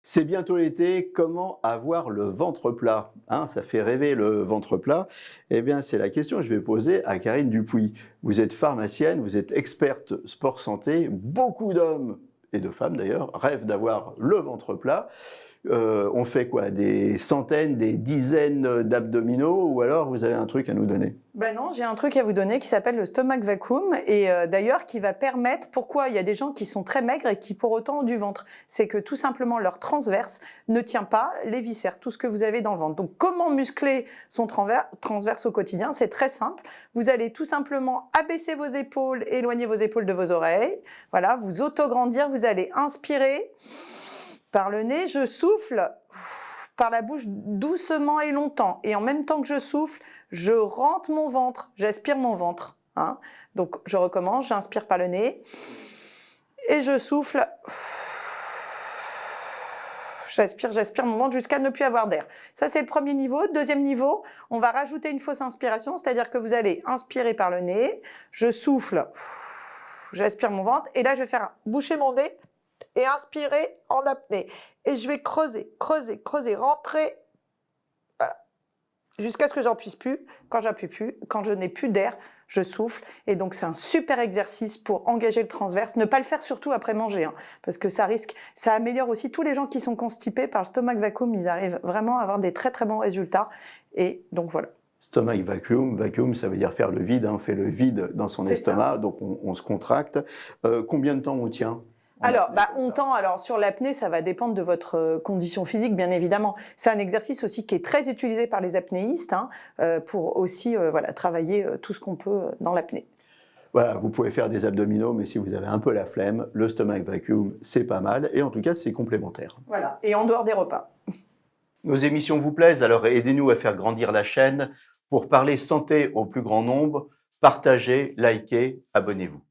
C'est bientôt l'été, comment avoir le ventre plat? Hein, ça fait rêver le ventre plat. Eh bien, c'est la question que je vais poser à Karine Dupuis. Vous êtes pharmacienne, vous êtes experte sport santé. Beaucoup d'hommes, et de femmes d'ailleurs, rêvent d'avoir le ventre plat. On fait quoi? Des centaines, des dizaines d'abdominaux ou alors vous avez un truc à nous donner? Ben non, j'ai un truc à vous donner qui s'appelle le stomach vacuum et d'ailleurs qui va permettre, pourquoi il y a des gens qui sont très maigres et qui pour autant ont du ventre, c'est que tout simplement leur transverse ne tient pas les viscères, tout ce que vous avez dans le ventre. Donc comment muscler son transverse au quotidien? C'est très simple, vous allez tout simplement abaisser vos épaules, éloigner vos épaules de vos oreilles, voilà, vous autograndir, vous allez inspirer par le nez, je souffle par la bouche doucement et longtemps. Et en même temps que je souffle, je rentre mon ventre, j'aspire mon ventre. Hein. Donc je recommence, j'inspire par le nez et je souffle. J'aspire mon ventre jusqu'à ne plus avoir d'air. Ça, c'est le premier niveau. Deuxième niveau, on va rajouter une fausse inspiration, c'est-à-dire que vous allez inspirer par le nez, je souffle, j'aspire mon ventre, et là, je vais faire boucher mon nez et inspirer en apnée. Et je vais creuser, creuser, creuser, rentrer, voilà, jusqu'à ce que j'en puisse plus. Quand j'appuie plus, quand je n'ai plus d'air, je souffle. Et donc, c'est un super exercice pour engager le transverse. Ne pas le faire surtout après manger, hein, parce que ça risque, ça améliore aussi tous les gens qui sont constipés par le stomach vacuum. Ils arrivent vraiment à avoir des très, très bons résultats. Et donc, voilà. Stomach vacuum, vacuum ça veut dire faire le vide, hein, on fait le vide dans son estomac, donc on se contracte. Combien de temps on tient? Alors, alors sur l'apnée, ça va dépendre de votre condition physique, bien évidemment. C'est un exercice aussi qui est très utilisé par les apnéistes, hein, pour aussi voilà, travailler tout ce qu'on peut dans l'apnée. Voilà, vous pouvez faire des abdominaux, mais si vous avez un peu la flemme, le stomach vacuum, c'est pas mal, et en tout cas, c'est complémentaire. Voilà, et en dehors des repas. Nos émissions vous plaisent, alors aidez-nous à faire grandir la chaîne pour parler santé au plus grand nombre. Partagez, likez, abonnez-vous.